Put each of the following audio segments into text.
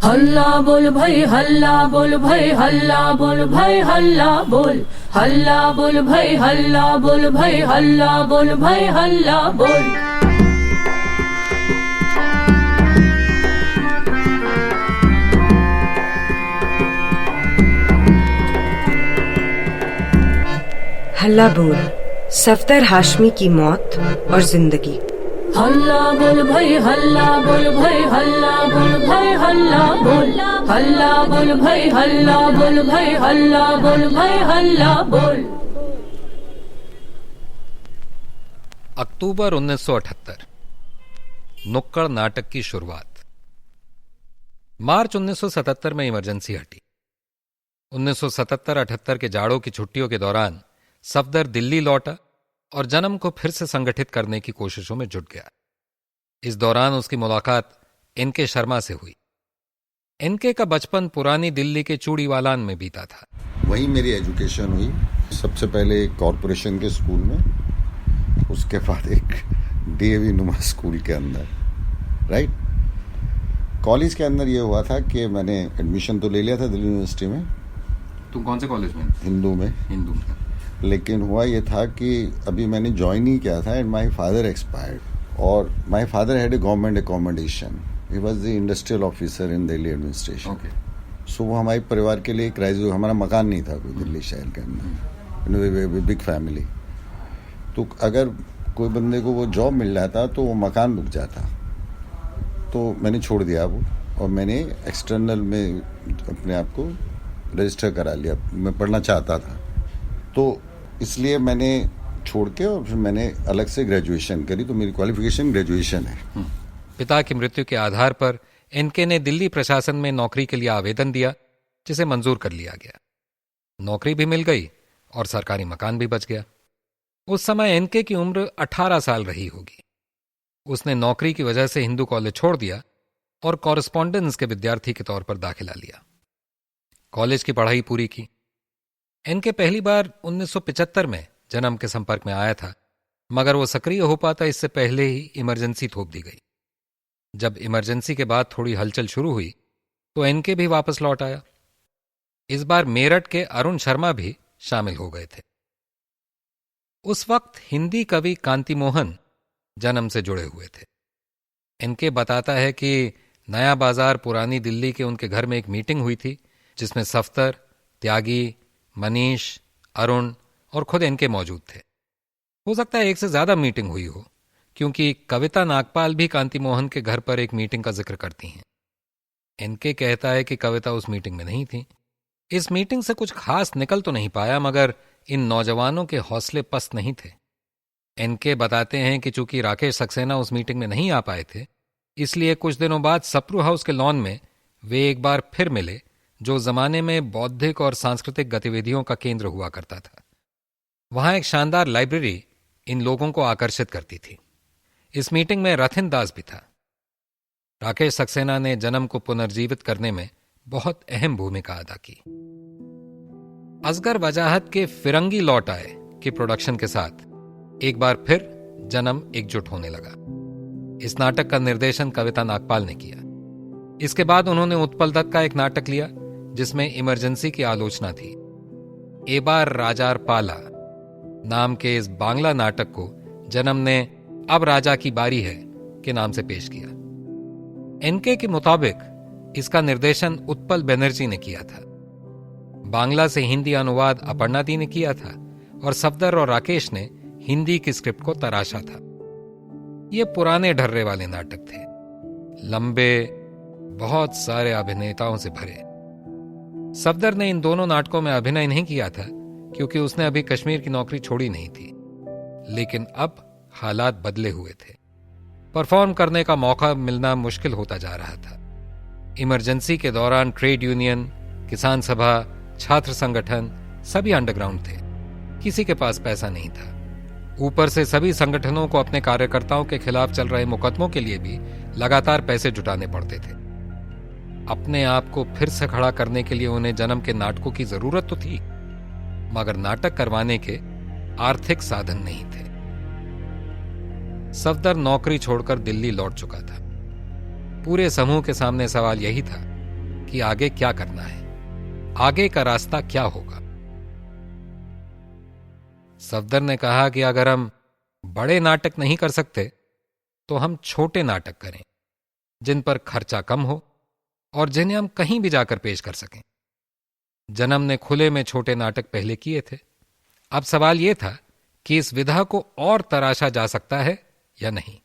हल्ला बोल भाई हल्ला बोल भाई हल्ला बोल भाई हल्ला बोल, हल्ला बोल भाई हल्ला बोल भाई हल्ला बोल भाई हल्ला बोल। हल्ला बोल, सफदर हाशमी की मौत और जिंदगी। हल्ला बोल भाई हल्ला बोल भाई हल्ला बोल भाई हल्ला बोल, हल्ला बोल भाई हल्ला बोल भाई हल्ला बोल भाई हल्ला बोल। अक्टूबर 1978 नुक्कड़ नाटक की शुरुआत। मार्च 1977 में इमरजेंसी हटी। 1977-78 के जाड़ों की छुट्टियों के दौरान सफदर दिल्ली लौटा और जन्म को फिर से संगठित करने की कोशिशों में जुट गया। इस दौरान उसकी मुलाकात एनके शर्मा से हुई। एनके का बचपन पुरानी दिल्ली के चूड़ीवालान में बीता था। वहीं मेरी एजुकेशन हुई, सबसे पहले एक कॉरपोरेशन के स्कूल में, उसके बाद एक डीएवी नुमा स्कूल के अंदर, राइट। कॉलेज के अंदर ये हुआ था कि मैंने एडमिशन तो ले लिया था दिल्ली यूनिवर्सिटी में। तुम कौन से कॉलेज में? हिंदू में। लेकिन हुआ ये था कि अभी मैंने ज्वाइन ही किया था एंड माय फादर एक्सपायर्ड, और my father had a government accommodation. He was the industrial officer in Delhi administration. So वो हमारे परिवार के लिए क्राइसिस, हमारा मकान नहीं था कोई दिल्ली शहर के अंदर, बिग फैमिली। तो अगर कोई बंदे को वो जॉब मिल जाता तो वो मकान रुक जाता। तो मैंने छोड़ दिया वो, और मैंने एक्सटर्नल में अपने आप को रजिस्टर करा लिया। मैं पढ़ना चाहता था, तो इसलिए मैंने छोड़ के और फिर मैंने अलग से ग्रेजुएशन करी। तो मेरी क्वालिफिकेशन ग्रेजुएशन है। पिता की मृत्यु के आधार पर एनके ने दिल्ली प्रशासन में नौकरी के लिए आवेदन दिया, जिसे मंजूर कर लिया गया। नौकरी भी मिल गई और सरकारी मकान भी बच गया। उस समय एनके की उम्र 18 साल रही होगी। उसने नौकरी की वजह से हिंदू कॉलेज छोड़ दिया और कॉरेस्पॉन्डेंस के विद्यार्थी के तौर पर दाखिला लिया। कॉलेज की पढ़ाई पूरी की। एनके पहली बार 1975 में जन्म के संपर्क में आया था, मगर वो सक्रिय हो पाता इससे पहले ही इमरजेंसी थोप दी गई। जब इमरजेंसी के बाद थोड़ी हलचल शुरू हुई तो एनके भी वापस लौट आया। इस बार मेरठ के अरुण शर्मा भी शामिल हो गए थे। उस वक्त हिंदी कवि कांति मोहन जन्म से जुड़े हुए थे। एनके बताता है कि नया बाजार पुरानी दिल्ली के उनके घर में एक मीटिंग हुई थी, जिसमें सफदर, त्यागी, मनीष, अरुण और खुद एनके मौजूद थे। हो सकता है एक से ज्यादा मीटिंग हुई हो, क्योंकि कविता नागपाल भी कांति मोहन के घर पर एक मीटिंग का जिक्र करती हैं। एनके कहता है कि कविता उस मीटिंग में नहीं थी। इस मीटिंग से कुछ खास निकल तो नहीं पाया, मगर इन नौजवानों के हौसले पस्त नहीं थे। एनके बताते हैं कि चूंकि राकेश सक्सेना उस मीटिंग में नहीं आ पाए थे, इसलिए कुछ दिनों बाद सप्रू हाउस के लॉन में वे एक बार फिर मिले, जो जमाने में बौद्धिक और सांस्कृतिक गतिविधियों का केंद्र हुआ करता था। वहां एक शानदार लाइब्रेरी इन लोगों को आकर्षित करती थी। इस मीटिंग में रथिन दास भी था। राकेश सक्सेना ने जन्म को पुनर्जीवित करने में बहुत अहम भूमिका अदा की। असगर वजाहत के फिरंगी लौट आए के प्रोडक्शन के साथ एक बार फिर जन्म एकजुट होने लगा। इस नाटक का निर्देशन कविता नागपाल ने किया। इसके बाद उन्होंने उत्पल दत्त का एक नाटक लिया, जिसमें इमरजेंसी की आलोचना थी। ए बार राजार पाला नाम के इस बांग्ला नाटक को जन्म ने अब राजा की बारी है के नाम से पेश किया। एनके के मुताबिक इसका निर्देशन उत्पल बनर्जी ने किया था। बांग्ला से हिंदी अनुवाद अपर्णा दी ने किया था और सफदर और राकेश ने हिंदी की स्क्रिप्ट को तराशा था। ये पुराने ढर्रे वाले नाटक थे, लंबे, बहुत सारे अभिनेताओं से भरे। सफदर ने इन दोनों नाटकों में अभिनय नहीं किया था, क्योंकि उसने अभी कश्मीर की नौकरी छोड़ी नहीं थी। लेकिन अब हालात बदले हुए थे। परफॉर्म करने का मौका मिलना मुश्किल होता जा रहा था। इमरजेंसी के दौरान ट्रेड यूनियन, किसान सभा, छात्र संगठन सभी अंडरग्राउंड थे। किसी के पास पैसा नहीं था। ऊपर से सभी संगठनों को अपने कार्यकर्ताओं के खिलाफ चल रहे मुकदमों के लिए भी लगातार पैसे जुटाने पड़ते थे। अपने आप को फिर से खड़ा करने के लिए उन्हें जन्म के नाटकों की जरूरत तो थी। मगर नाटक करवाने के आर्थिक साधन नहीं थे। सफदर नौकरी छोड़कर दिल्ली लौट चुका था। पूरे समूह के सामने सवाल यही था कि आगे क्या करना है, आगे का रास्ता क्या होगा। सफदर ने कहा कि अगर हम बड़े नाटक नहीं कर सकते तो हम छोटे नाटक करें, जिन पर खर्चा कम हो और जिन्हें हम कहीं भी जाकर पेश कर सकें। जन्म ने खुले में छोटे नाटक पहले किए थे। अब सवाल यह था कि इस विधा को और तराशा जा सकता है या नहीं।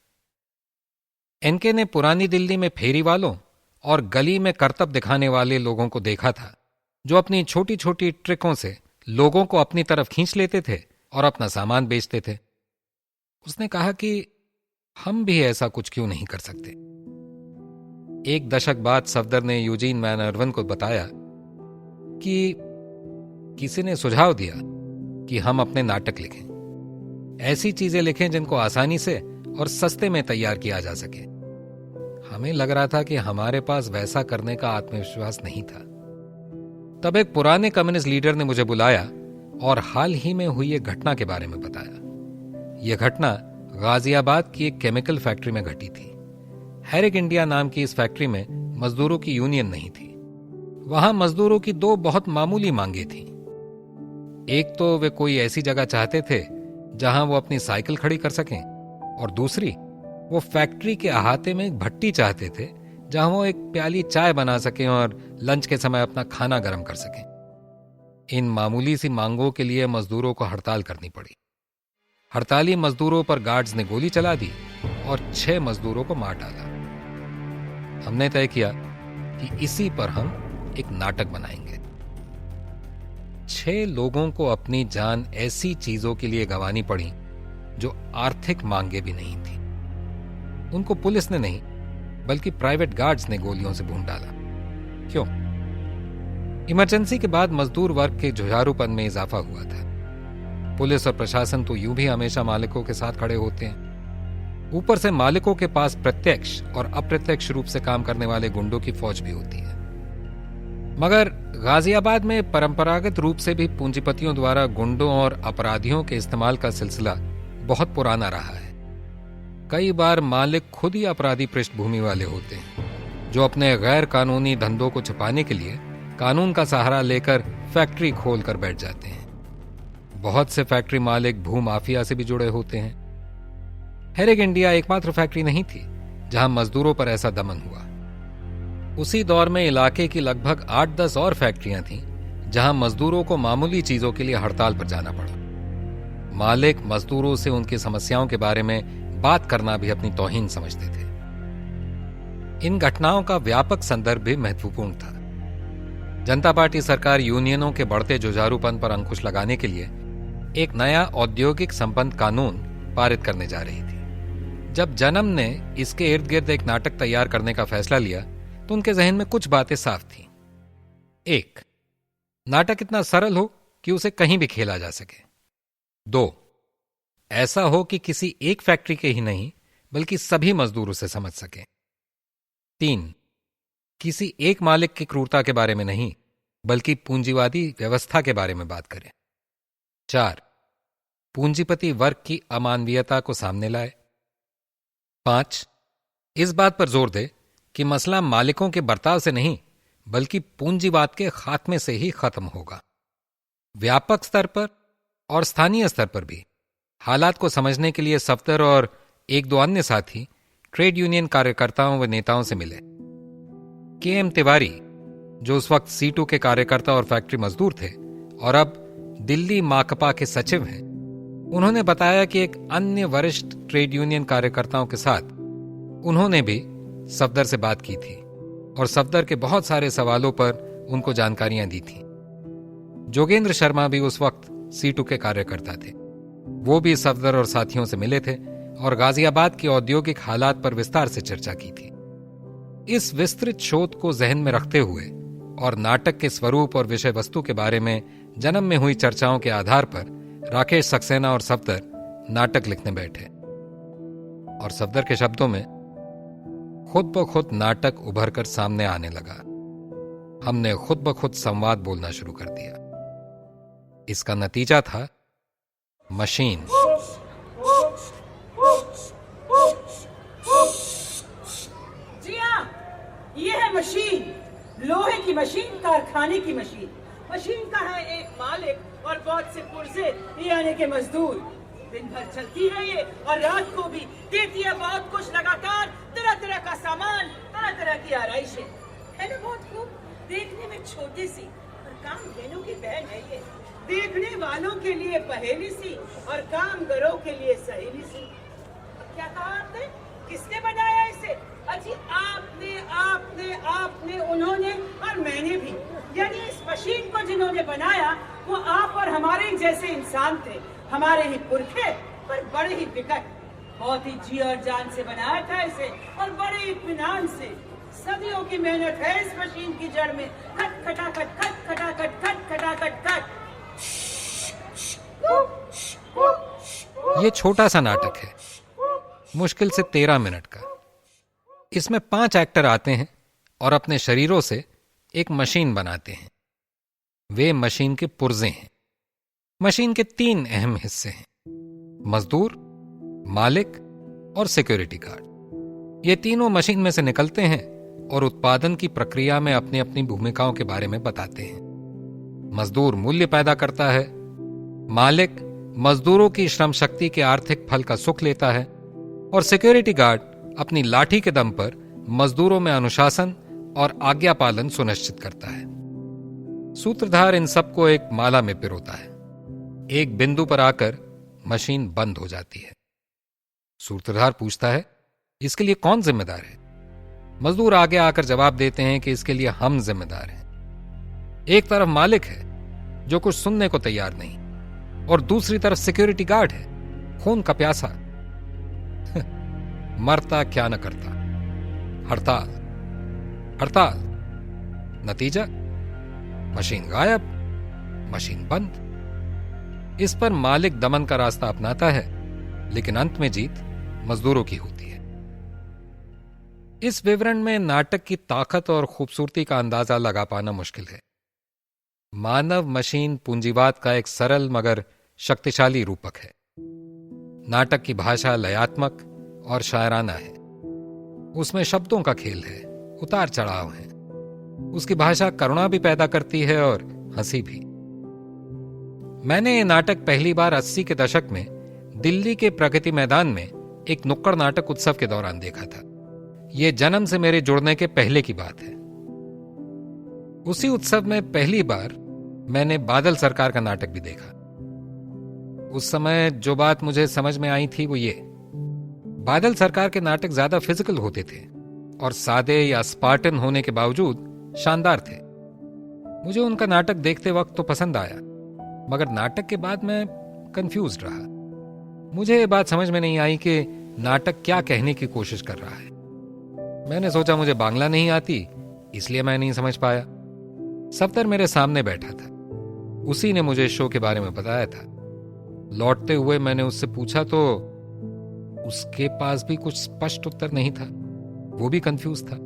एनके ने पुरानी दिल्ली में फेरी वालों और गली में करतब दिखाने वाले लोगों को देखा था, जो अपनी छोटी छोटी ट्रिकों से लोगों को अपनी तरफ खींच लेते थे और अपना सामान बेचते थे। उसने कहा कि हम भी ऐसा कुछ क्यों नहीं कर सकते। एक दशक बाद सफदर ने यूजीन मैन अर्वन को बताया कि किसी ने सुझाव दिया कि हम अपने नाटक लिखें, ऐसी चीजें लिखें जिनको आसानी से और सस्ते में तैयार किया जा सके। हमें लग रहा था कि हमारे पास वैसा करने का आत्मविश्वास नहीं था। तब एक पुराने कम्युनिस्ट लीडर ने मुझे बुलाया और हाल ही में हुई एक घटना के बारे में बताया। यह घटना गाजियाबाद की एक केमिकल फैक्ट्री में घटी थी। हैरिक इंडिया नाम की इस फैक्ट्री में मजदूरों की यूनियन नहीं थी। वहां मजदूरों की दो बहुत मामूली मांगे थीं। एक तो वे कोई ऐसी जगह चाहते थे जहां वो अपनी साइकिल खड़ी कर सकें, और दूसरी वो फैक्ट्री के अहाते में एक भट्टी चाहते थे जहां वो एक प्याली चाय बना सकें और लंच के समय अपना खाना गर्म कर सकें। इन मामूली सी मांगों के लिए मजदूरों को हड़ताल करनी पड़ी। हड़ताली मजदूरों पर गार्ड्स ने गोली चला दी और 6 मजदूरों को मार डाला। हमने तय किया कि इसी पर हम एक नाटक बनाएंगे। 6 लोगों को अपनी जान ऐसी चीजों के लिए गंवानी पड़ी जो आर्थिक मांगे भी नहीं थी। उनको पुलिस ने नहीं बल्कि प्राइवेट गार्ड्स ने गोलियों से भून डाला। क्यों? इमरजेंसी के बाद मजदूर वर्ग के जुझारूपन में इजाफा हुआ था। पुलिस और प्रशासन तो यूं भी हमेशा मालिकों के साथ खड़े होते हैं। ऊपर से मालिकों के पास प्रत्यक्ष और अप्रत्यक्ष रूप से काम करने वाले गुंडों की फौज भी होती है। मगर गाजियाबाद में परंपरागत रूप से भी पूंजीपतियों द्वारा गुंडों और अपराधियों के इस्तेमाल का सिलसिला बहुत पुराना रहा है। कई बार मालिक खुद ही अपराधी पृष्ठभूमि वाले होते हैं, जो अपने गैर कानूनी धंधों को छुपाने के लिए कानून का सहारा लेकर फैक्ट्री खोलकर बैठ जाते हैं। बहुत से फैक्ट्री मालिक भूमाफिया से भी जुड़े होते हैं। हैरिक इंडिया एकमात्र फैक्ट्री नहीं थी जहां मजदूरों पर ऐसा दमन हुआ। उसी दौर में इलाके की लगभग 8-10 और फैक्ट्रियां थीं जहां मजदूरों को मामूली चीजों के लिए हड़ताल पर जाना पड़ा। मालिक मजदूरों से उनकी समस्याओं के बारे में बात करना भी अपनी तौहीन समझते थे। इन घटनाओं का व्यापक संदर्भ भी महत्वपूर्ण था। जनता पार्टी सरकार यूनियनों के बढ़ते जुझारूपन पर अंकुश लगाने के लिए एक नया औद्योगिक संबंध कानून पारित करने जा रही थी। जब जन्म ने इसके इर्द गिर्द एक नाटक तैयार करने का फैसला लिया तो उनके जहन में कुछ बातें साफ थीं। 1, नाटक इतना सरल हो कि उसे कहीं भी खेला जा सके। 2, ऐसा हो कि किसी एक फैक्ट्री के ही नहीं बल्कि सभी मजदूर उसे समझ सकें। 3, किसी एक मालिक की क्रूरता के बारे में नहीं बल्कि पूंजीवादी व्यवस्था के बारे में बात करें। 4, पूंजीपति वर्ग की अमानवीयता को सामने लाए। 5, इस बात पर जोर दे कि मसला मालिकों के बर्ताव से नहीं बल्कि पूंजीवाद के खात्मे से ही खत्म होगा। व्यापक स्तर पर और स्थानीय स्तर पर भी हालात को समझने के लिए सफदर और 1-2 अन्य साथी ट्रेड यूनियन कार्यकर्ताओं व नेताओं से मिले। KM तिवारी, जो उस वक्त C2 के कार्यकर्ता और फैक्ट्री मजदूर थे और अब दिल्ली माकपा के सचिव हैं, उन्होंने बताया कि एक अन्य वरिष्ठ ट्रेड यूनियन कार्यकर्ताओं के साथ उन्होंने भी सफदर से बात की थी और सफदर के बहुत सारे सवालों पर उनको जानकारियां दी थी। जोगेंद्र शर्मा भी उस वक्त C2 के कार्यकर्ता थे। वो भी सफदर और साथियों से मिले थे और गाजियाबाद के औद्योगिक हालात पर विस्तार से चर्चा की थी। इस विस्तृत शोध को जहन में रखते हुए और नाटक के स्वरूप और विषय वस्तु के बारे में जन्म में हुई चर्चाओं के आधार पर राकेश सक्सेना और सफदर नाटक लिखने बैठे। और सफदर के शब्दों में, खुद ब खुद नाटक उभर कर सामने आने लगा। हमने खुद ब खुद संवाद बोलना शुरू कर दिया। इसका नतीजा था मशीन। जी हाँ, ये है मशीन, लोहे की मशीन, कारखाने की मशीन। मशीन का है एक मालिक और बहुत से पुर्जे यानी के मजदूर। दिन भर चलती है ये और रात को भी देती है बहुत कुछ, लगातार तरह तरह का सामान, तरह तरह की आराइशें। है ना बहुत खूब, देखने में छोटी सी और काम देनों की बहन है ये। देखने वालों के लिए पहेली सी और कामगारों के लिए सहेली सी। क्या कहा आपने? किसने बनाया इसे? अजी आपने आपने आपने उन्होंने और मैंने भी। यानी इस मशीन को जिन्होंने बनाया वो आप और हमारे जैसे इंसान थे, हमारे ही पुरखे, पर बड़े ही विकट। बहुत ही जी और जान से बनाया था इसे और बड़े इत्मीनान से। सदियों की मेहनत है इस मशीन की जड़ में। खट खटाखट खट खटाखट खट खटाखट खट। ये छोटा सा नाटक है, मुश्किल से 13 मिनट का। इसमें 5 एक्टर आते हैं और अपने शरीरों से एक मशीन बनाते हैं। वे मशीन के पुर्जे हैं। मशीन के 3 अहम हिस्से हैं, मजदूर, मालिक और सिक्योरिटी गार्ड। ये तीनों मशीन में से निकलते हैं और उत्पादन की प्रक्रिया में अपनी अपनी भूमिकाओं के बारे में बताते हैं। मजदूर मूल्य पैदा करता है, मालिक मजदूरों की श्रम शक्ति के आर्थिक फल का सुख लेता है और सिक्योरिटी गार्ड अपनी लाठी के दम पर मजदूरों में अनुशासन और आज्ञा पालन सुनिश्चित करता है। सूत्रधार इन सबको एक माला में पिरोता है। एक बिंदु पर आकर मशीन बंद हो जाती है। सूत्रधार पूछता है, इसके लिए कौन जिम्मेदार है? मजदूर आगे आकर जवाब देते हैं कि इसके लिए हम जिम्मेदार हैं। एक तरफ मालिक है जो कुछ सुनने को तैयार नहीं और दूसरी तरफ सिक्योरिटी गार्ड है, खून का प्यासा। मरता क्या न करता। हड़ताल हड़ताल। नतीजा, मशीन गायब, मशीन बंद। इस पर मालिक दमन का रास्ता अपनाता है, लेकिन अंत में जीत मजदूरों की होती है। इस विवरण में नाटक की ताकत और खूबसूरती का अंदाजा लगा पाना मुश्किल है। मानव मशीन पूंजीवाद का एक सरल मगर शक्तिशाली रूपक है। नाटक की भाषा लयात्मक और शायराना है। उसमें शब्दों का खेल है, उतार चढ़ाव है। उसकी भाषा करुणा भी पैदा करती है और हंसी भी। मैंने ये नाटक पहली बार 80 के दशक में दिल्ली के प्रगति मैदान में एक नुक्कड़ नाटक उत्सव के दौरान देखा था। यह जन्म से मेरे जुड़ने के पहले की बात है। उसी उत्सव में पहली बार मैंने बादल सरकार का नाटक भी देखा। उस समय जो बात मुझे समझ में आई थी वो ये, बादल सरकार के नाटक ज्यादा फिजिकल होते थे और सादे या स्पार्टन होने के बावजूद शानदार थे। मुझे उनका नाटक देखते वक्त तो पसंद आया, मगर नाटक के बाद मैं कंफ्यूज्ड रहा। मुझे ये बात समझ में नहीं आई कि नाटक क्या कहने की कोशिश कर रहा है। मैंने सोचा मुझे बांग्ला नहीं आती, इसलिए मैं नहीं समझ पाया। सफदर मेरे सामने बैठा था, उसी ने मुझे शो के बारे में बताया था। लौटते हुए मैंने उससे पूछा तो उसके पास भी कुछ स्पष्ट उत्तर नहीं था, वो भी कंफ्यूज था।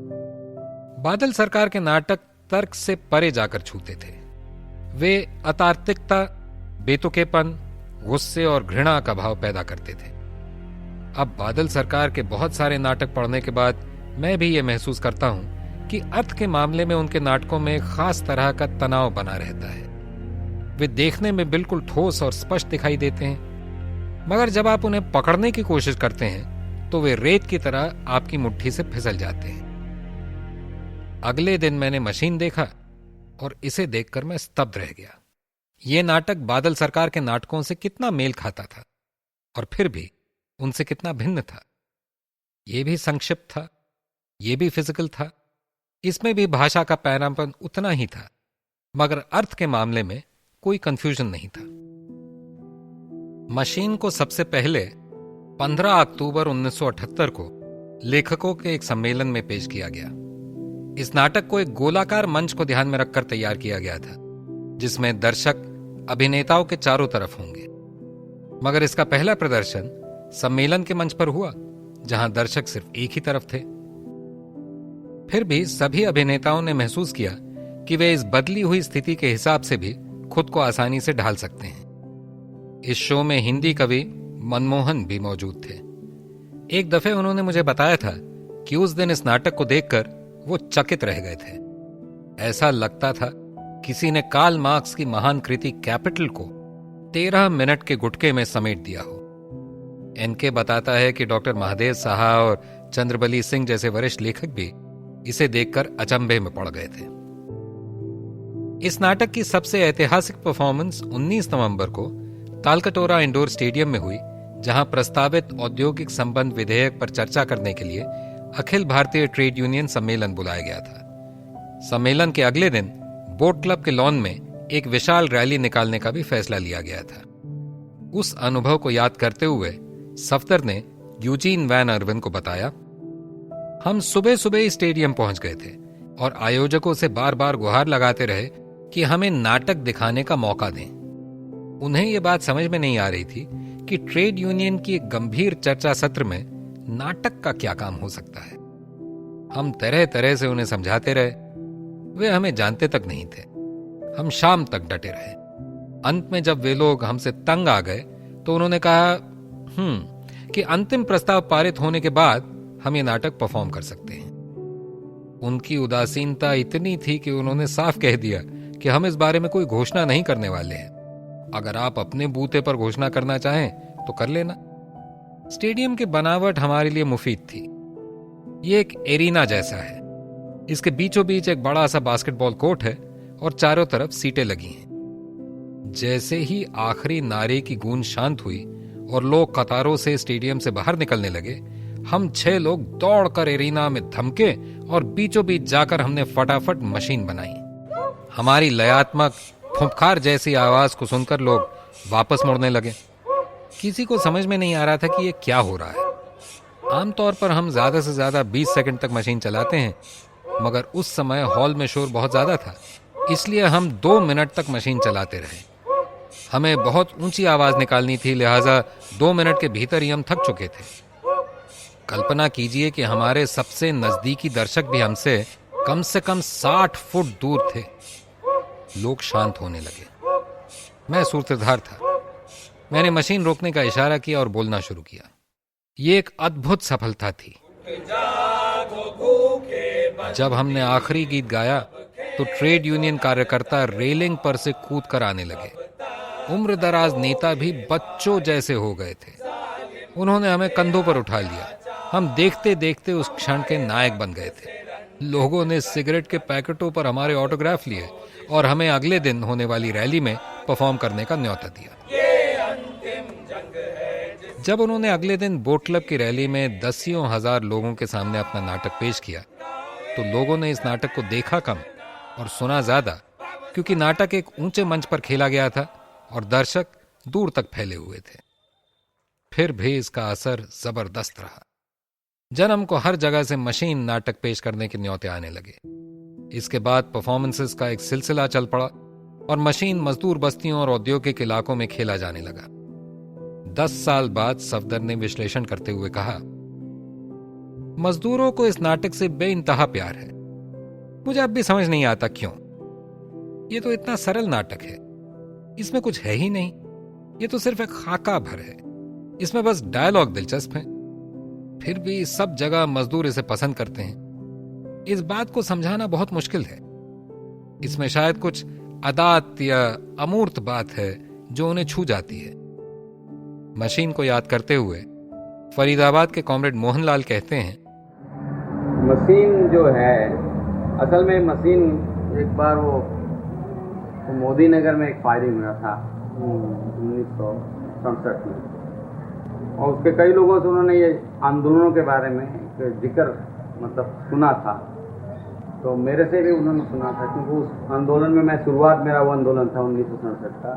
बादल सरकार के नाटक तर्क से परे जाकर छूते थे। वे अतार्किकता, बेतुकेपन, गुस्से और घृणा का भाव पैदा करते थे। अब बादल सरकार के बहुत सारे नाटक पढ़ने के बाद मैं भी ये महसूस करता हूं कि अर्थ के मामले में उनके नाटकों में एक खास तरह का तनाव बना रहता है। वे देखने में बिल्कुल ठोस और स्पष्ट दिखाई देते हैं, मगर जब आप उन्हें पकड़ने की कोशिश करते हैं तो वे रेत की तरह आपकी मुट्ठी से फिसल जाते हैं। अगले दिन मैंने मशीन देखा और इसे देखकर मैं स्तब्ध रह गया। यह नाटक बादल सरकार के नाटकों से कितना मेल खाता था और फिर भी उनसे कितना भिन्न था। यह भी संक्षिप्त था, यह भी फिजिकल था। इसमें भी भाषा का पैरापन उतना ही था, मगर अर्थ के मामले में कोई कंफ्यूजन नहीं था। मशीन को सबसे पहले 15 अक्टूबर 1978 को लेखकों के एक सम्मेलन में पेश किया गया। इस नाटक को एक गोलाकार मंच को ध्यान में रखकर तैयार किया गया था, जिसमें दर्शक अभिनेताओं के चारों तरफ होंगे। मगर इसका पहला प्रदर्शन सम्मेलन के मंच पर हुआ, जहां दर्शक सिर्फ एक ही तरफ थे। फिर भी सभी अभिनेताओं ने महसूस किया कि वे इस बदली हुई स्थिति के हिसाब से भी खुद को आसानी से ढाल सकते हैं। इस शो में हिंदी कवि मनमोहन भी मौजूद थे। एक दफे उन्होंने मुझे बताया था कि उस दिन इस नाटक को देखकर वो चकित रह गए थे। ऐसा लगता था किसी ने कार्ल मार्क्स की महान कृति कैपिटल को 13 मिनट के गुटके में समेट दिया हो। एनके बताता है कि डॉक्टर महादेव साहा और चंद्रबली सिंह जैसे वरिष्ठ लेखक भी इसे देखकर अचंभे में पड़ गए थे। इस नाटक की सबसे ऐतिहासिक परफॉर्मेंस 19 नवंबर को तालकटोरा इंडोर स्टेडियम में हुई, जहां प्रस्तावित औद्योगिक संबंध विधेयक पर चर्चा करने के लिए अखिल भारतीय ट्रेड यूनियन सम्मेलन बुलाया गया था। सम्मेलन के अगले दिन बोट क्लब के लॉन में एक विशाल रैली निकालने का भी फैसला लिया गया था। उस अनुभव को याद करते हुए सफदर ने यूजीन वैन अर्विन को बताया, हम सुबह सुबह स्टेडियम पहुंच गए थे और आयोजकों से बार बार गुहार लगाते रहे कि हमें नाटक दिखाने का मौका दें। उन्हें यह बात समझ में नहीं आ रही थी कि ट्रेड यूनियन की एक गंभीर चर्चा सत्र में नाटक का क्या काम हो सकता है। हम तरह तरह से उन्हें समझाते रहे, वे हमें जानते तक नहीं थे। हम शाम तक डटे रहे। अंत में जब वे लोग हमसे तंग आ गए तो उन्होंने कहा कि अंतिम प्रस्ताव पारित होने के बाद हम ये नाटक परफॉर्म कर सकते हैं। उनकी उदासीनता इतनी थी कि उन्होंने साफ कह दिया कि हम इस बारे में कोई घोषणा नहीं करने वाले हैं। अगर आप अपने बूते पर घोषणा करना चाहें तो कर लेना। स्टेडियम की बनावट हमारे लिए मुफीद थी। ये एक एरिना जैसा है। इसके बीचों बीच एक बड़ा सा बास्केटबॉल कोर्ट है और चारों तरफ सीटें लगी हैं। जैसे ही आखिरी नारे की गूंज शांत हुई और लोग कतारों से स्टेडियम से बाहर निकलने लगे, हम 6 लोग दौड़कर एरिना में धमके और बीचों बीच जाकर हमने फटाफट मशीन बनाई। हमारी लयात्मक फुंफकार जैसी आवाज को सुनकर लोग वापस मुड़ने लगे। किसी को समझ में नहीं आ रहा था कि ये क्या हो रहा है। आमतौर पर हम ज्यादा से ज्यादा 20 सेकंड तक मशीन चलाते हैं, मगर उस समय हॉल में शोर बहुत ज्यादा था, इसलिए हम 2 मिनट तक मशीन चलाते रहे। हमें बहुत ऊंची आवाज निकालनी थी, लिहाजा 2 मिनट के भीतर ही हम थक चुके थे। कल्पना कीजिए कि हमारे सबसे नजदीकी दर्शक भी हमसे कम से कम 60 फुट दूर थे। लोग शांत होने लगे। मैं सूत्रधार था। मैंने मशीन रोकने का इशारा किया और बोलना शुरू किया। ये एक अद्भुत सफलता थी। जब हमने आखिरी गीत गाया तो ट्रेड यूनियन कार्यकर्ता रेलिंग पर से कूद कर आने लगे। उम्र दराज नेता भी बच्चों जैसे हो गए थे। उन्होंने हमें कंधों पर उठा लिया। हम देखते देखते उस क्षण के नायक बन गए थे। लोगों ने सिगरेट के पैकेटों पर हमारे ऑटोग्राफ लिए और हमें अगले दिन होने वाली रैली में परफॉर्म करने का न्योता दिया। जब उन्होंने अगले दिन बोट क्लब की रैली में दसियों हजार लोगों के सामने अपना नाटक पेश किया तो लोगों ने इस नाटक को देखा कम और सुना ज्यादा, क्योंकि नाटक एक ऊंचे मंच पर खेला गया था और दर्शक दूर तक फैले हुए थे। फिर भी इसका असर जबरदस्त रहा। जन्म को हर जगह से मशीन नाटक पेश करने के न्योते आने लगे। इसके बाद परफॉर्मेंसेस का एक सिलसिला चल पड़ा और मशीन मजदूर बस्तियों और औद्योगिक इलाकों में खेला जाने लगा। 10 साल बाद सफदर ने विश्लेषण करते हुए कहा, मजदूरों को इस नाटक से बेइंतहा प्यार है। मुझे अब भी समझ नहीं आता क्यों। ये तो इतना सरल नाटक है, इसमें कुछ है ही नहीं। ये तो सिर्फ एक खाका भर है, इसमें बस डायलॉग दिलचस्प है। फिर भी सब जगह मजदूर इसे पसंद करते हैं। इस बात को समझाना बहुत मुश्किल है। इसमें शायद कुछ अदात या अमूर्त बात है जो उन्हें छू जाती है। मशीन को याद करते हुए फरीदाबाद के कॉमरेड मोहनलाल कहते हैं, मशीन जो है, असल में मशीन एक बार वो मोदी नगर में एक फायरिंग हुआ था 1967 में, और उसके कई लोगों से उन्होंने ये आंदोलनों के बारे में जिक्र मतलब सुना था। तो मेरे से भी उन्होंने सुना था, क्योंकि उस आंदोलन में मैं शुरुआत, मेरा वो आंदोलन था 1967 का।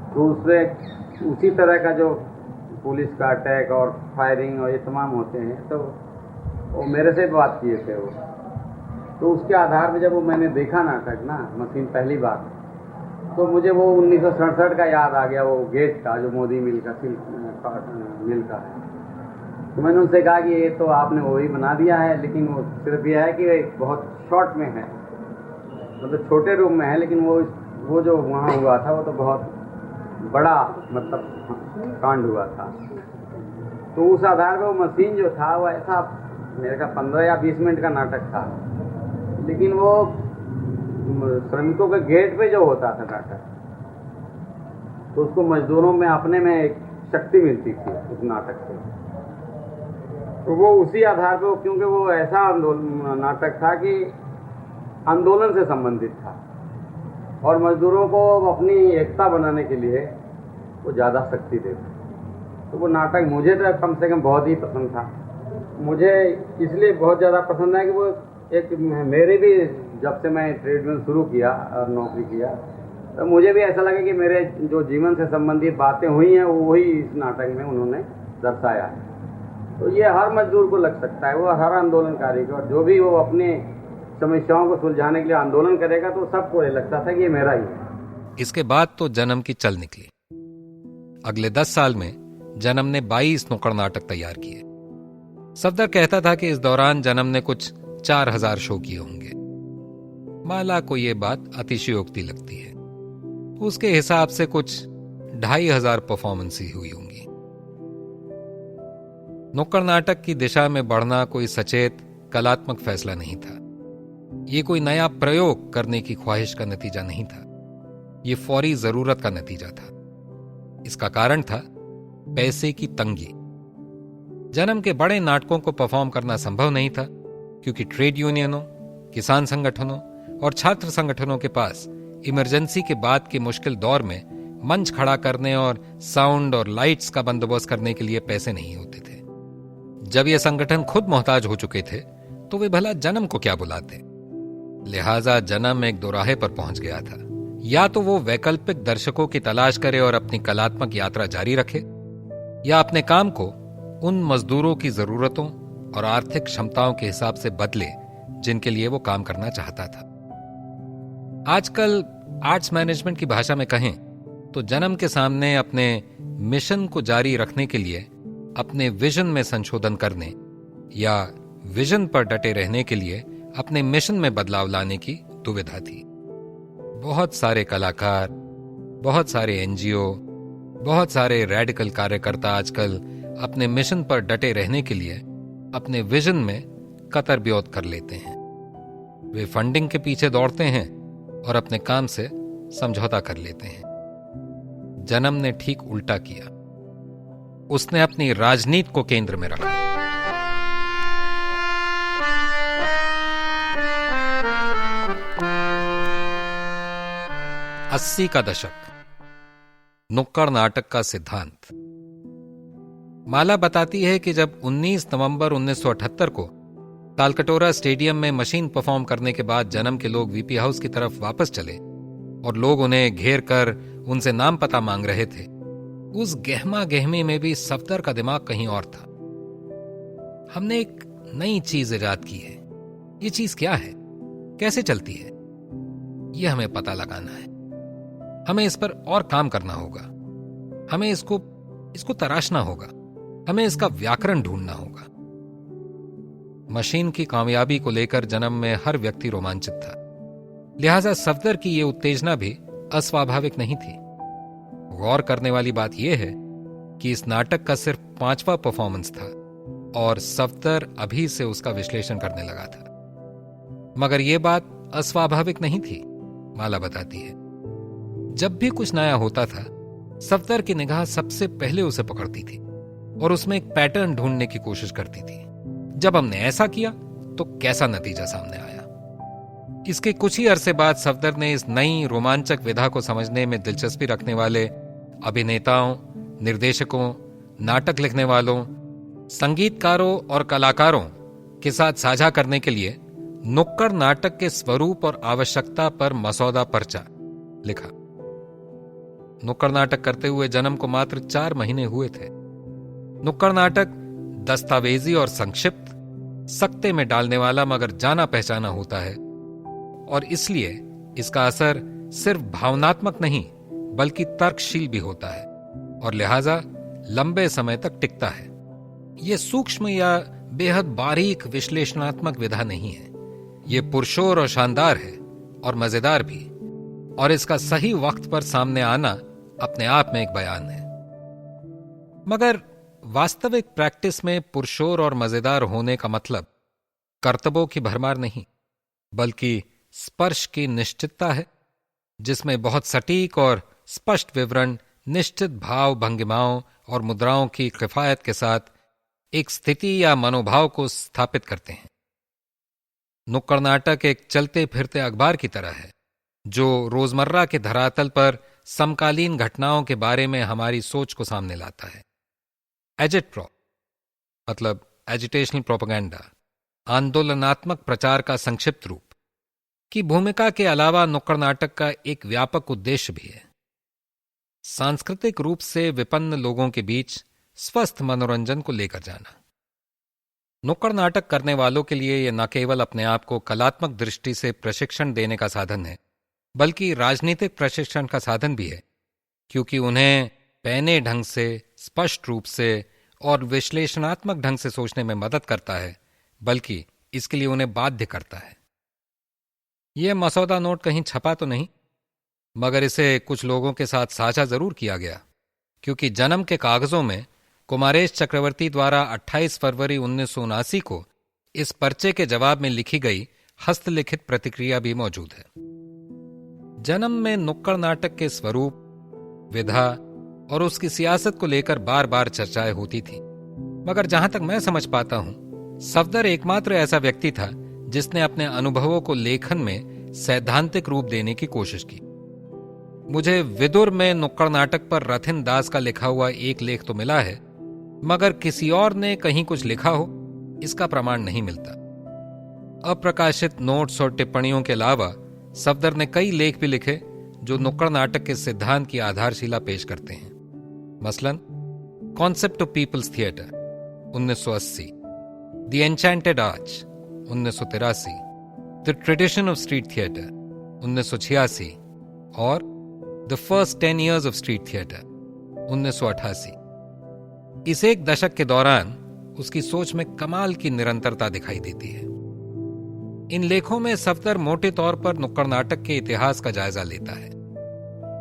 तो उससे उसी तरह का जो पुलिस का अटैक और फायरिंग और ये तमाम होते हैं, तो वो मेरे से बात किए थे वो। तो उसके आधार पर जब वो मैंने देखा नाटक ना, मशीन पहली बार, तो मुझे वो 1967 का याद आ गया, वो गेट का जो मोदी मिल का मिल का है। तो मैंने उनसे कहा कि ये तो आपने वही बना दिया है, लेकिन वो सिर्फ यह है कि बहुत शॉर्ट में है, मतलब छोटे रूम में है, लेकिन वो वो जो वहाँ हुआ था वो तो बहुत बड़ा मतलब कांड हुआ था। तो उस आधार पर वो मशीन जो था वो ऐसा मेरे का 15 या 20 मिनट का नाटक था, लेकिन वो श्रमिकों के गेट पे जो होता था नाटक, तो उसको मजदूरों में अपने में एक शक्ति मिलती थी उस नाटक से। तो वो उसी आधार पर, क्योंकि वो ऐसा आंदोलन नाटक था कि आंदोलन से संबंधित था और मजदूरों को अपनी एकता बनाने के लिए वो ज़्यादा शक्ति देते। तो वो नाटक मुझे तो कम से कम बहुत ही पसंद था। मुझे इसलिए बहुत ज़्यादा पसंद है कि वो एक मेरे भी, जब से मैं ट्रेड में शुरू किया और नौकरी किया, तो मुझे भी ऐसा लगा कि मेरे जो जीवन से संबंधित बातें हुई हैं वो वही इस नाटक में उन्होंने दर्शाया है। तो ये हर मजदूर को लग सकता है, वो हर आंदोलनकारी को, और जो भी वो अपने समस्याओं को सुलझाने के लिए आंदोलन करेगा तो सबको ये लगता था कि ये मेरा ही है। इसके बाद तो जन्म की चल निकली। अगले 10 साल में जन्म ने 22 नुक्कड़ नाटक तैयार किए। सफदर कहता था कि इस दौरान जन्म ने कुछ 4000 शो किए होंगे। माला को यह बात अतिशयोक्ति लगती है। उसके हिसाब से कुछ 2500 परफॉर्मेंस ही हुई होंगी। नुक्कड़ नाटक की दिशा में बढ़ना कोई सचेत कलात्मक फैसला नहीं था। यह कोई नया प्रयोग करने की ख्वाहिश का नतीजा नहीं था। यह फौरी जरूरत का नतीजा था। इसका कारण था पैसे की तंगी। जन्म के बड़े नाटकों को परफॉर्म करना संभव नहीं था, क्योंकि ट्रेड यूनियनों, किसान संगठनों और छात्र संगठनों के पास इमरजेंसी के बाद के मुश्किल दौर में मंच खड़ा करने और साउंड और लाइट्स का बंदोबस्त करने के लिए पैसे नहीं होते थे। जब ये संगठन खुद मोहताज हो चुके थे तो वे भला जन्म को क्या बुलाते। लिहाजा जन्म एक दोराहे पर पहुंच गया था। या तो वो वैकल्पिक दर्शकों की तलाश करे और अपनी कलात्मक यात्रा जारी रखे, या अपने काम को उन मजदूरों की जरूरतों और आर्थिक क्षमताओं के हिसाब से बदले जिनके लिए वो काम करना चाहता था। आजकल आर्ट्स मैनेजमेंट की भाषा में कहें तो जन्म के सामने अपने मिशन को जारी रखने के लिए अपने विजन में संशोधन करने या विजन पर डटे रहने के लिए अपने मिशन में बदलाव लाने की दुविधा थी। बहुत सारे कलाकार, बहुत सारे एनजीओ, बहुत सारे रेडिकल कार्यकर्ता आजकल अपने मिशन पर डटे रहने के लिए अपने विजन में कतर ब्योत कर लेते हैं। वे फंडिंग के पीछे दौड़ते हैं और अपने काम से समझौता कर लेते हैं। जन्म ने ठीक उल्टा किया। उसने अपनी राजनीति को केंद्र में रखा। अस्सी का दशक, नुक्कड़ नाटक का सिद्धांत। माला बताती है कि जब 19 नवंबर 1978 को तालकटोरा स्टेडियम में मशीन परफॉर्म करने के बाद जन्म के लोग वीपी हाउस की तरफ वापस चले और लोग उन्हें घेर कर उनसे नाम पता मांग रहे थे, उस गहमा गहमी में भी सफदर का दिमाग कहीं और था। हमने एक नई चीज इजाद की है। ये चीज क्या है, कैसे चलती है, यह हमें पता लगाना है। हमें इस पर और काम करना होगा। हमें इसको तराशना होगा। हमें इसका व्याकरण ढूंढना होगा। मशीन की कामयाबी को लेकर जन्म में हर व्यक्ति रोमांचित था। लिहाजा सफदर की यह उत्तेजना भी अस्वाभाविक नहीं थी। गौर करने वाली बात यह है कि इस नाटक का सिर्फ 5वां परफॉर्मेंस था और सफदर अभी से उसका विश्लेषण करने लगा था। मगर यह बात अस्वाभाविक नहीं थी। माला बताती है, जब भी कुछ नया होता था सफदर की निगाह सबसे पहले उसे पकड़ती थी और उसमें एक पैटर्न ढूंढने की कोशिश करती थी। जब हमने ऐसा किया तो कैसा नतीजा सामने आया। इसके कुछ ही अरसे बाद सफदर ने इस नई रोमांचक विधा को समझने में दिलचस्पी रखने वाले अभिनेताओं, निर्देशकों, नाटक लिखने वालों, संगीतकारों और कलाकारों के साथ साझा करने के लिए नुक्कड़ नाटक के स्वरूप और आवश्यकता पर मसौदा पर्चा लिखा। नुक्कड़ नाटक करते हुए जन्म को मात्र 4 महीने हुए थे। नुक्कड़ नाटक दस्तावेजी और संक्षिप्त, सख्ते में डालने वाला मगर जाना पहचाना होता है और इसलिए इसका असर सिर्फ भावनात्मक नहीं बल्कि तर्कशील भी होता है और लिहाजा लंबे समय तक टिकता है। यह सूक्ष्म या बेहद बारीक विश्लेषणात्मक विधा नहीं है। यह पुरशोर और शानदार है और मजेदार भी। और इसका सही वक्त पर सामने आना अपने आप में एक बयान है। मगर वास्तविक प्रैक्टिस में पुरशोर और मजेदार होने का मतलब करतबों की भरमार नहीं, बल्कि स्पर्श की निश्चितता है, जिसमें बहुत सटीक और स्पष्ट विवरण निश्चित भाव, भंगिमाओं और मुद्राओं की किफायत के साथ एक स्थिति या मनोभाव को स्थापित करते हैं। नुक्कड़ नाटक एक चलते फिरते अखबार की तरह है, जो रोजमर्रा के धरातल पर समकालीन घटनाओं के बारे में हमारी सोच को सामने लाता है। एजिटप्रॉप मतलब एजिटेशनल प्रोपेगेंडा, आंदोलनात्मक प्रचार का संक्षिप्त रूप, की भूमिका के अलावा नुक्कड़ नाटक का एक व्यापक उद्देश्य भी है। सांस्कृतिक रूप से विपन्न लोगों के बीच स्वस्थ मनोरंजन को लेकर जाना। नुक्कड़ नाटक करने वालों के लिए यह न केवल अपने आप को कलात्मक दृष्टि से प्रशिक्षण देने का साधन है, बल्कि राजनीतिक प्रशिक्षण का साधन भी है, क्योंकि उन्हें पैने ढंग से, स्पष्ट रूप से और विश्लेषणात्मक ढंग से सोचने में मदद करता है, बल्कि इसके लिए उन्हें बाध्य करता है। यह मसौदा नोट कहीं छपा तो नहीं, मगर इसे कुछ लोगों के साथ साझा जरूर किया गया, क्योंकि जन्म के कागजों में कुमारेश चक्रवर्ती द्वारा 28 फरवरी 1979 को इस पर्चे के जवाब में लिखी गई हस्तलिखित प्रतिक्रिया भी मौजूद है। जन्म में नुक्कड़ नाटक के स्वरूप, विधा और उसकी सियासत को लेकर बार बार चर्चाएं होती थी, मगर जहां तक मैं समझ पाता हूं, सफदर एकमात्र ऐसा व्यक्ति था जिसने अपने अनुभवों को लेखन में सैद्धांतिक रूप देने की कोशिश की। मुझे विदुर में नुक्कड़ नाटक पर रथिन दास का लिखा हुआ एक लेख तो मिला है, मगर किसी और ने कहीं कुछ लिखा हो, इसका प्रमाण नहीं मिलता। अप्रकाशित नोट्स और टिप्पणियों के अलावा सफदर ने कई लेख भी लिखे जो नुक्कड़ नाटक के सिद्धांत की आधारशिला पेश करते हैं। मसलन concept of people's theatre 1980, the enchanted arch 1983, the tradition of street theatre 1986 और the first 10 years of street theatre 1988। इस एक दशक के दौरान उसकी सोच में कमाल की निरंतरता दिखाई देती है। इन लेखों में सफदर मोटे तौर पर नुक्कड़ नाटक के इतिहास का जायजा लेता है।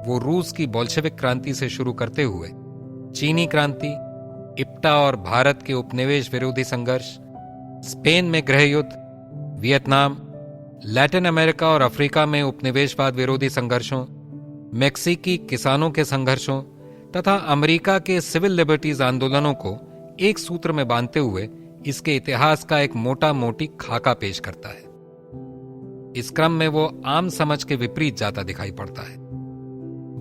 वो रूस की बोल्शेविक क्रांति से शुरू करते हुए चीनी क्रांति, इप्टा और भारत के उपनिवेश विरोधी संघर्ष, स्पेन में गृह युद्ध, वियतनाम, लैटिन अमेरिका और अफ्रीका में उपनिवेशवाद विरोधी संघर्षों, मेक्सिकी किसानों के संघर्षों तथा अमेरिका के सिविल लिबर्टीज आंदोलनों को एक सूत्र में बांधते हुए इसके इतिहास का एक मोटा मोटी खाका पेश करता है। इस क्रम में वो आम समझ के विपरीत जाता दिखाई पड़ता है।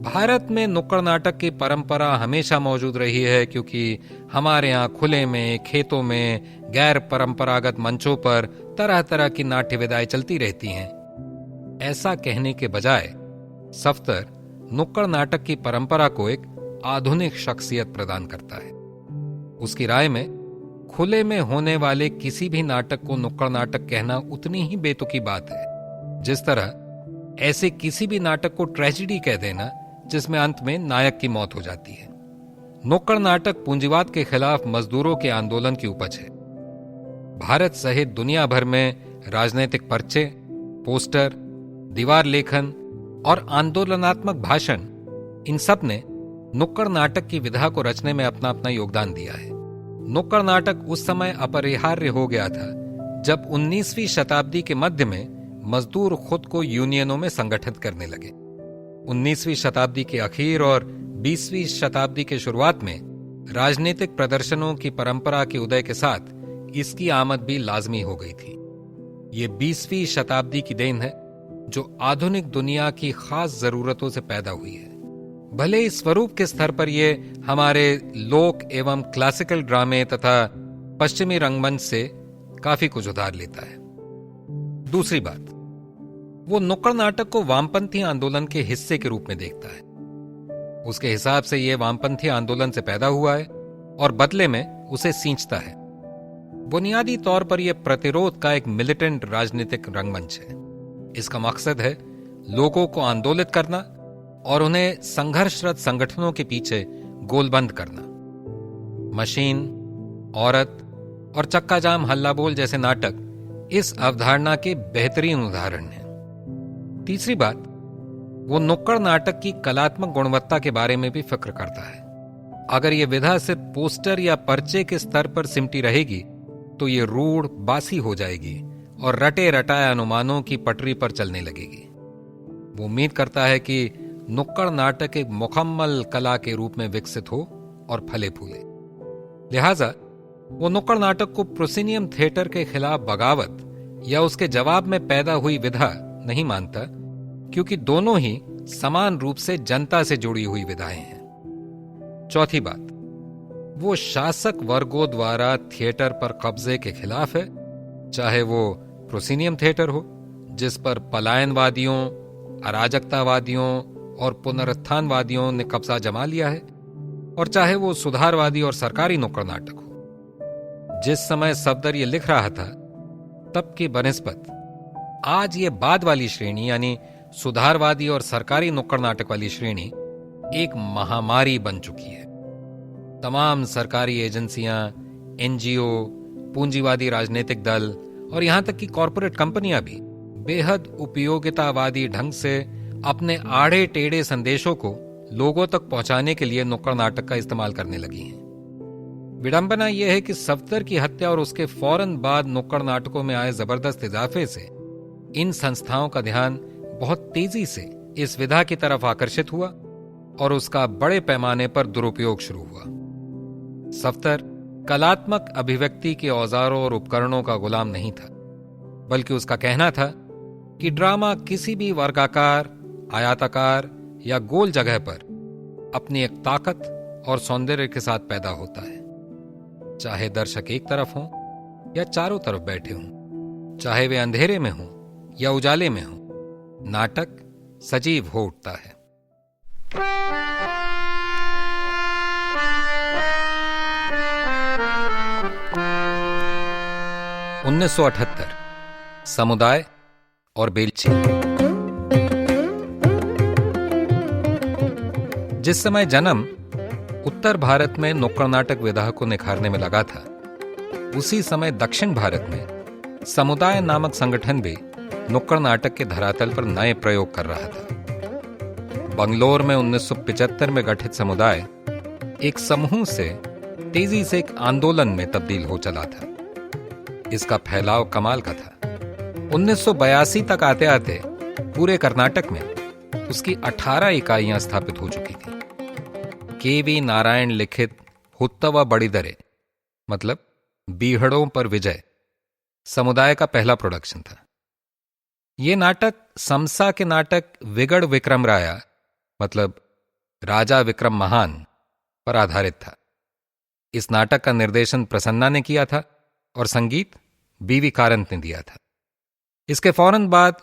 भारत में नुक्कड़ नाटक की परंपरा हमेशा मौजूद रही है, क्योंकि हमारे यहाँ खुले में, खेतों में, गैर परंपरागत मंचों पर तरह तरह की नाट्य विधाएं चलती रहती हैं। ऐसा कहने के बजाय सफदर नुक्कड़ नाटक की परंपरा को एक आधुनिक शख्सियत प्रदान करता है। उसकी राय में खुले में होने वाले किसी भी नाटक को नुक्कड़ नाटक कहना उतनी ही बेतुकी बात है जिस तरह ऐसे किसी भी नाटक को ट्रेजेडी कह देना जिसमें अंत में नायक की मौत हो जाती है। नुक्कड़ नाटक पूंजीवाद के खिलाफ मजदूरों के आंदोलन की उपज है। भारत सहित दुनिया भर में राजनीतिक पर्चे, पोस्टर, दीवार लेखन और आंदोलनात्मक भाषण, इन सब ने नुक्कड़ नाटक की विधा को रचने में अपना अपना योगदान दिया है। नुक्कड़ नाटक उस समय अपरिहार्य हो गया था जब 19वीं शताब्दी के मध्य में मजदूर खुद को यूनियनों में संगठित करने लगे। 19वीं शताब्दी के अखीर और 20वीं शताब्दी के शुरुआत में राजनीतिक प्रदर्शनों की परंपरा के उदय के साथ इसकी आमद भी लाजमी हो गई थी। ये 20वीं शताब्दी की देन है जो आधुनिक दुनिया की खास जरूरतों से पैदा हुई है। भले इस स्वरूप के स्तर पर यह हमारे लोक एवं क्लासिकल ड्रामे तथा पश्चिमी रंगमंच से काफी कुछ उधार लेता है। दूसरी बात, वो नुक्कड़ नाटक को वामपंथी आंदोलन के हिस्से के रूप में देखता है। उसके हिसाब से यह वामपंथी आंदोलन से पैदा हुआ है और बदले में उसे सींचता है। बुनियादी तौर पर यह प्रतिरोध का एक मिलिटेंट राजनीतिक रंगमंच है। इसका मकसद है लोगों को आंदोलित करना और उन्हें संघर्षरत संगठनों के पीछे गोलबंद करना। मशीन, औरत और चक्का जाम हल्ला बोल जैसे नाटक इस अवधारणा के बेहतरीन उदाहरण हैं। तीसरी बात, वो नुक्कड़ नाटक की कलात्मक गुणवत्ता के बारे में भी फिक्र करता है। अगर ये विधा सिर्फ पोस्टर या पर्चे के स्तर पर सिमटी रहेगी तो ये रूढ़ बासी हो जाएगी और रटे रटाए अनुमानों की पटरी पर चलने लगेगी। वो उम्मीद करता है कि नुक्कड़ नाटक एक मुकम्मल कला के रूप में विकसित हो और फले फूले। लिहाजा वो नुक्कड़ नाटक को प्रोसिनियम थिएटर के खिलाफ बगावत या उसके जवाब में पैदा हुई विधा नहीं मानता, क्योंकि दोनों ही समान रूप से जनता से जुड़ी हुई विधाएं हैं। चौथी बात, वो शासक वर्गों द्वारा थिएटर पर कब्जे के खिलाफ है, चाहे वो प्रोसिनियम थिएटर हो जिस पर पलायनवादियों, अराजकतावादियों और पुनरुत्थानवादियों ने कब्जा जमा लिया है, और चाहे वो सुधारवादी और सरकारी नुक्कड़ नाटक हो। जिस समय सफदर ये लिख रहा था तब की बनिस्बत आज ये बाद वाली श्रेणी यानी सुधारवादी और सरकारी नुक्कड़ नाटक वाली श्रेणी एक महामारी बन चुकी है। तमाम सरकारी एजेंसियां, एनजीओ, पूंजीवादी राजनीतिक दल और यहां तक कि कॉरपोरेट कंपनियां भी बेहद उपयोगितावादी ढंग से अपने आड़े टेढ़े संदेशों को लोगों तक पहुंचाने के लिए नुक्कड़ नाटक का इस्तेमाल करने लगी हैं। विडंबना यह है कि सफदर की हत्या और उसके फौरन बाद नुक्कड़ नाटकों में आए जबरदस्त इजाफे से इन संस्थाओं का ध्यान बहुत तेजी से इस विधा की तरफ आकर्षित हुआ और उसका बड़े पैमाने पर दुरुपयोग शुरू हुआ। सफदर कलात्मक अभिव्यक्ति के औजारों और उपकरणों का गुलाम नहीं था, बल्कि उसका कहना था कि ड्रामा किसी भी वर्गाकार, आयताकार या गोल जगह पर अपनी एक ताकत और सौंदर्य के साथ पैदा होता है। चाहे दर्शक एक तरफ हों या चारों तरफ बैठे हों, चाहे वे अंधेरे में हों या उजाले में हों, नाटक सजीव हो उठता है। 1978 समुदाय और बेलची। जिस समय जन्म उत्तर भारत में नुक्कड़ नाटक विधा को निखारने में लगा था, उसी समय दक्षिण भारत में समुदाय नामक संगठन भी नुक्कड़ नाटक के धरातल पर नए प्रयोग कर रहा था। बंगलोर में 1975 में गठित समुदाय एक समूह से तेजी से एक आंदोलन में तब्दील हो चला था। इसका फैलाव कमाल का था। 1982 तक आते आते पूरे कर्नाटक में उसकी 18 इकाइयां स्थापित हो चुकी थी। के.वी. नारायण लिखित हुत्तवा बड़ीदरे मतलब बीहड़ों पर विजय समुदाय का पहला प्रोडक्शन था। यह नाटक समसा के नाटक विगड़ विक्रम राया मतलब राजा विक्रम महान पर आधारित था। इस नाटक का निर्देशन प्रसन्ना ने किया था और संगीत बी.वी. कारंत ने दिया था। इसके फौरन बाद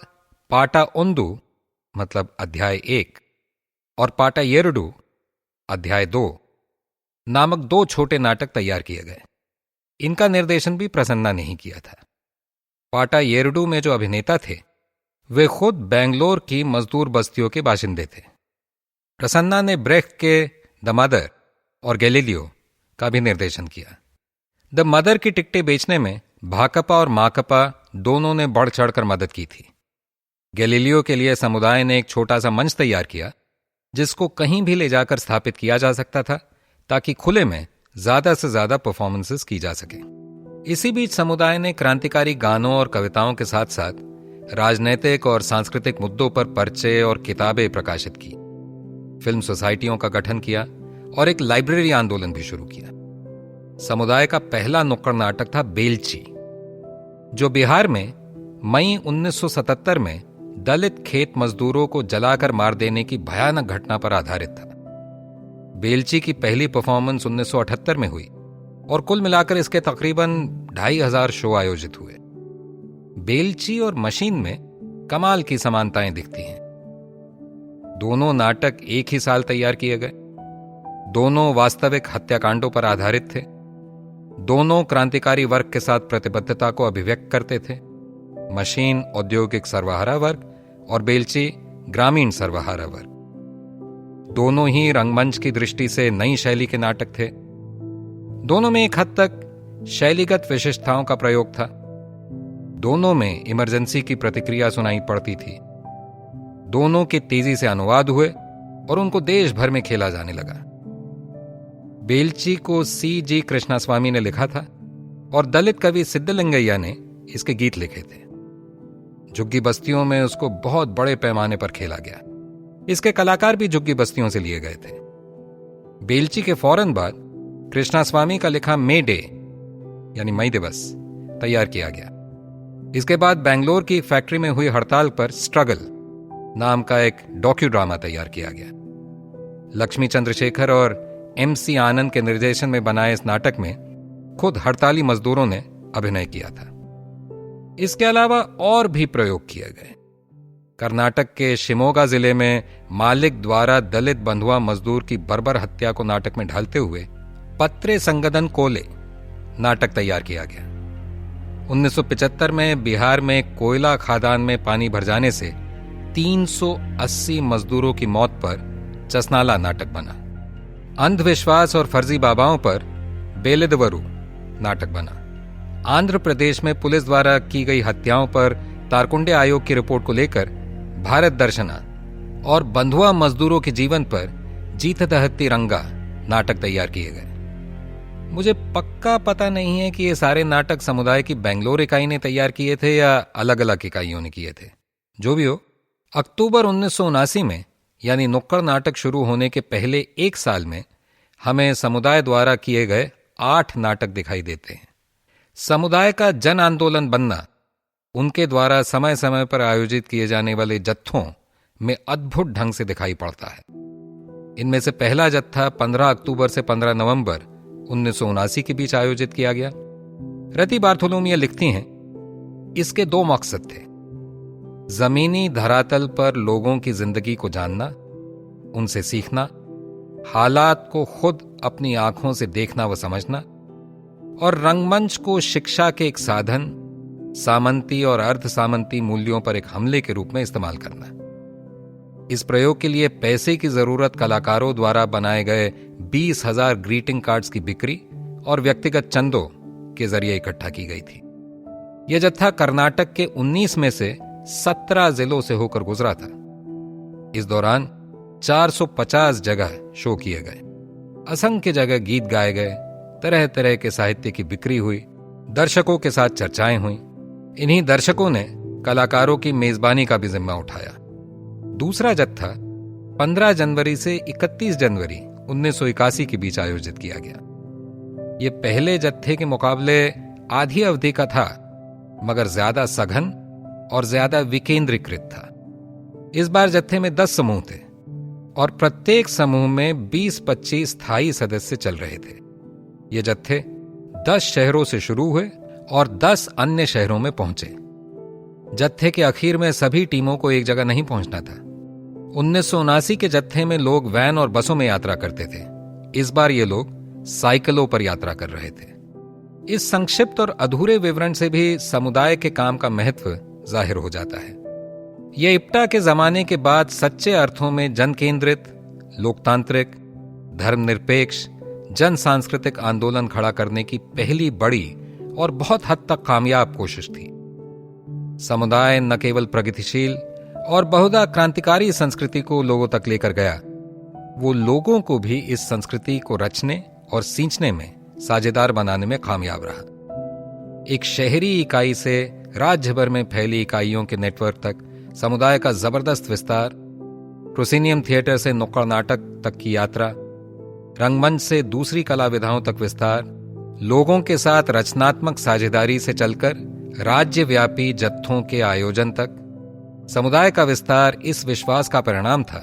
पाटा ओंदू मतलब अध्याय 1 और पाटा येरुडू अध्याय 2 नामक 2 छोटे नाटक तैयार किए गए। इनका निर्देशन भी प्रसन्ना ने ही किया था। पाटा येरुडू में जो अभिनेता थे वे खुद बेंगलोर की मजदूर बस्तियों के बाशिंदे थे। प्रसन्ना ने ब्रेख्ट के द मदर और गैलीलियो का भी निर्देशन किया। द मदर की टिकटें बेचने में भाकपा और माकपा दोनों ने बढ़ चढ़कर मदद की थी। गैलीलियो के लिए समुदाय ने एक छोटा सा मंच तैयार किया जिसको कहीं भी ले जाकर स्थापित किया जा सकता था ताकि खुले में ज्यादा से ज्यादा परफॉर्मेंसेस की जा सके। इसी बीच समुदाय ने क्रांतिकारी गानों और कविताओं के साथ साथ राजनैतिक और सांस्कृतिक मुद्दों पर पर्चे और किताबें प्रकाशित की, फिल्म सोसाइटियों का गठन किया और एक लाइब्रेरी आंदोलन भी शुरू किया। समुदाय का पहला नुक्कड़ नाटक था बेलची, जो बिहार में मई 1977 में दलित खेत मजदूरों को जलाकर मार देने की भयानक घटना पर आधारित था। बेलची की पहली परफॉर्मेंस 1978 में हुई और कुल मिलाकर इसके तकरीबन 2500 शो आयोजित हुए। बेलची और मशीन में कमाल की समानताएं दिखती हैं। दोनों नाटक एक ही साल तैयार किए गए, दोनों वास्तविक हत्याकांडों पर आधारित थे, दोनों क्रांतिकारी वर्ग के साथ प्रतिबद्धता को अभिव्यक्त करते थे। मशीन औद्योगिक सर्वहारा वर्ग और बेलची ग्रामीण सर्वहारा वर्ग। दोनों ही रंगमंच की दृष्टि से नई शैली के नाटक थे। दोनों में एक हद तक शैलीगत विशिष्टताओं का प्रयोग था। दोनों में इमरजेंसी की प्रतिक्रिया सुनाई पड़ती थी। दोनों के तेजी से अनुवाद हुए और उनको देश भर में खेला जाने लगा। बेलची को C.G. कृष्णास्वामी ने लिखा था और दलित कवि सिद्धलिंगैया ने इसके गीत लिखे थे। झुग्गी बस्तियों में उसको बहुत बड़े पैमाने पर खेला गया। इसके कलाकार भी झुग्गी बस्तियों से लिए गए थे। बेलची के फौरन बाद कृष्णास्वामी का लिखा मे डे यानी मई दिवस तैयार किया गया। इसके बाद बेंगलोर की एक फैक्ट्री में हुई हड़ताल पर स्ट्रगल नाम का एक डॉक्यू ड्रामा तैयार किया गया। लक्ष्मी चंद्रशेखर और MC आनंद के निर्देशन में बनाए इस नाटक में खुद हड़ताली मजदूरों ने अभिनय किया था। इसके अलावा और भी प्रयोग किए गए। कर्नाटक के शिमोगा जिले में मालिक द्वारा दलित बंधुआ मजदूर की बर्बर हत्या को नाटक में ढालते हुए पत्रे संगदन कोले नाटक तैयार किया गया। 1975 में बिहार में कोयला खादान में पानी भर जाने से 380 मजदूरों की मौत पर चसनाला नाटक बना। अंधविश्वास और फर्जी बाबाओं पर बेलेदवरू नाटक बना। आंध्र प्रदेश में पुलिस द्वारा की गई हत्याओं पर तारकुंडे आयोग की रिपोर्ट को लेकर भारत दर्शना और बंधुआ मजदूरों के जीवन पर जीत दहत्ती रंगा नाटक तैयार किए गए। मुझे पक्का पता नहीं है कि ये सारे नाटक समुदाय की बेंगलोर इकाई ने तैयार किए थे या अलग अलग इकाइयों ने किए थे। जो भी हो, अक्टूबर 1979 में यानी नुक्कड़ नाटक शुरू होने के पहले एक साल में हमें समुदाय द्वारा किए गए 8 नाटक दिखाई देते हैं। समुदाय का जन आंदोलन बनना उनके द्वारा समय समय पर आयोजित किए जाने वाले जत्थों में अद्भुत ढंग से दिखाई पड़ता है। इनमें से पहला जत्था 15 अक्टूबर से 15 नवंबर 1979 के बीच आयोजित किया गया। रति बार्थोलोमिया लिखती हैं, इसके 2 मकसद थे। जमीनी धरातल पर लोगों की जिंदगी को जानना, उनसे सीखना, हालात को खुद अपनी आंखों से देखना व समझना, और रंगमंच को शिक्षा के एक साधन, सामंती और अर्ध सामंती मूल्यों पर एक हमले के रूप में इस्तेमाल करना। इस प्रयोग के लिए पैसे की जरूरत कलाकारों द्वारा बनाए गए 20,000 ग्रीटिंग कार्ड्स की बिक्री और व्यक्तिगत चंदों के जरिए इकट्ठा की गई थी। यह जत्था कर्नाटक के 19 में से 17 जिलों से होकर गुजरा था। इस दौरान 450 जगह शो किए गए, असंख्य जगह गीत गाए गए, तरह तरह के साहित्य की बिक्री हुई, दर्शकों के साथ चर्चाएं हुई। इन्हीं दर्शकों ने कलाकारों की मेजबानी का भी जिम्मा उठाया। दूसरा जत्था 15 जनवरी से 31 जनवरी 1981 के बीच आयोजित किया गया। यह पहले जत्थे के मुकाबले आधी अवधि का था, मगर ज्यादा सघन और ज्यादा विकेंद्रीकृत था। इस बार जत्थे में 10 समूह थे और प्रत्येक समूह में 20-25 स्थायी सदस्य चल रहे थे। ये जत्थे 10 शहरों से शुरू हुए और 10 अन्य शहरों में पहुंचे। जत्थे के आखिर में सभी टीमों को एक जगह नहीं पहुंचना था। 1979 के जत्थे में लोग वैन और बसों में यात्रा करते थे। इस बार ये लोग साइकिलों पर यात्रा कर रहे थे। इस संक्षिप्त और अधूरे विवरण से भी समुदाय के काम का महत्व जाहिर हो जाता है। यह इप्टा के जमाने के बाद सच्चे अर्थों में जन केंद्रित, लोकतांत्रिक, धर्मनिरपेक्ष, जन सांस्कृतिक आंदोलन खड़ा करने की पहली बड़ी और बहुत हद तक कामयाब कोशिश थी। समुदाय न केवल प्रगतिशील और बहुधा क्रांतिकारी संस्कृति को लोगों तक लेकर गया, वो लोगों को भी इस संस्कृति को रचने और सींचने में साझेदार बनाने में कामयाब रहा। एक शहरी इकाई से राज्य भर में फैली इकाइयों के नेटवर्क तक समुदाय का जबरदस्त विस्तार, प्रोसिनियम थिएटर से नुक्कड़ नाटक तक की यात्रा, रंगमंच से दूसरी कला विधाओं तक विस्तार, लोगों के साथ रचनात्मक साझेदारी से चलकर राज्यव्यापी जत्थों के आयोजन तक, समुदाय का विस्तार इस विश्वास का परिणाम था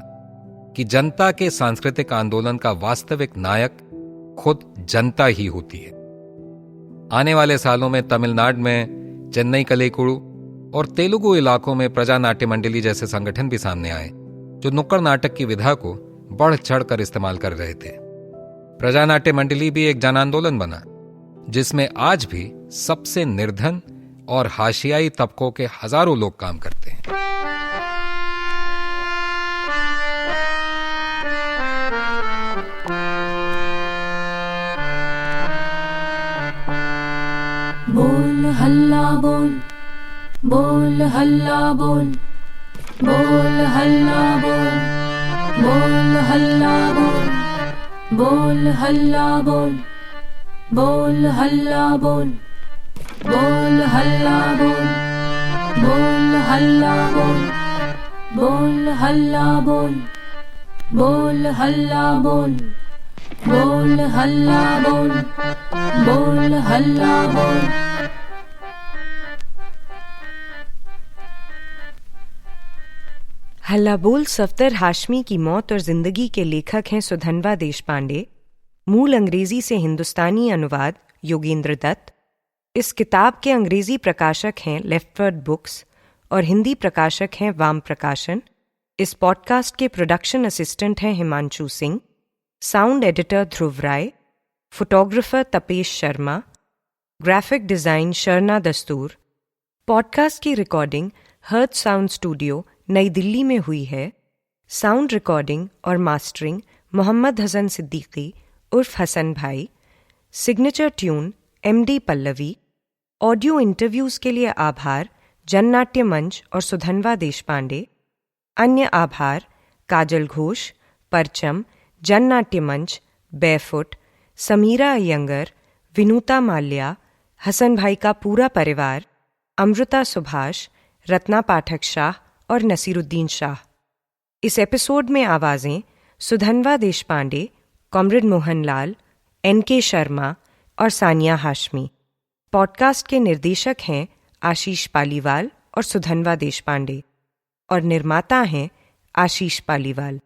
कि जनता के सांस्कृतिक आंदोलन का वास्तविक नायक खुद जनता ही होती है। आने वाले सालों में तमिलनाडु में चेन्नई कलेकुड़ू और तेलुगु इलाकों में प्रजा नाट्य मंडली जैसे संगठन भी सामने आए, जो नुक्कड़ नाटक की विधा को बढ़ चढ़कर इस्तेमाल कर रहे थे। प्रजा नाट्य मंडली भी एक जन आंदोलन बना, जिसमें आज भी सबसे निर्धन और हाशियाई तबकों के हजारों लोग काम करते हैं। बोल हल्ला बोल, बोल हल्ला बोल, बोल हल्ला बोल, बोल हल्ला बोल, बोल हल्ला बोल, बोल हल्ला बोल, बोल हल्ला बोल, बोल हल्ला बोल, बोल हल्ला बोल, बोल हल्ला बोल, बोल हल्ला बोल, बोल हल्ला बोल। हल्ला बोल सफदर हाशमी की मौत और जिंदगी के लेखक हैं सुधन्वा देशपांडे। मूल अंग्रेजी से हिंदुस्तानी अनुवाद योगेंद्र दत्त। इस किताब के अंग्रेजी प्रकाशक हैं लेफ्टवर्ड बुक्स और हिंदी प्रकाशक हैं वाम प्रकाशन। इस पॉडकास्ट के प्रोडक्शन असिस्टेंट हैं Himanshu Singh, sound editor Dhruv Rai, photographer Tapesh Sharma, graphic design Sharna Dastur. Podcast की रिकॉर्डिंग हर्ट साउंड स्टूडियो नई दिल्ली में हुई है। साउंड रिकॉर्डिंग और मास्टरिंग मोहम्मद हसन सिद्दीकी उर्फ हसन भाई। Signature tune MD Pallavi. Audio interviews के लिए आभार जननाट्य मंच और सुधन्वा देशपांडे। अन्य आभार काजल घोष, परचम, जननाट्य मंच, बैफुट, समीरा अयंगर, विनूता माल्या, हसन भाई का पूरा परिवार, अमृता सुभाष, रत्ना पाठक शाह और नसीरुद्दीन शाह। इस एपिसोड में आवाजें सुधन्वा देशपांडे, कॉमरेड मोहनलाल, NK शर्मा और सानिया हाशमी। पॉडकास्ट के निर्देशक हैं आशीष पालीवाल और सुधन्वा देशपांडे और निर्माता हैं आशीष पालीवाल।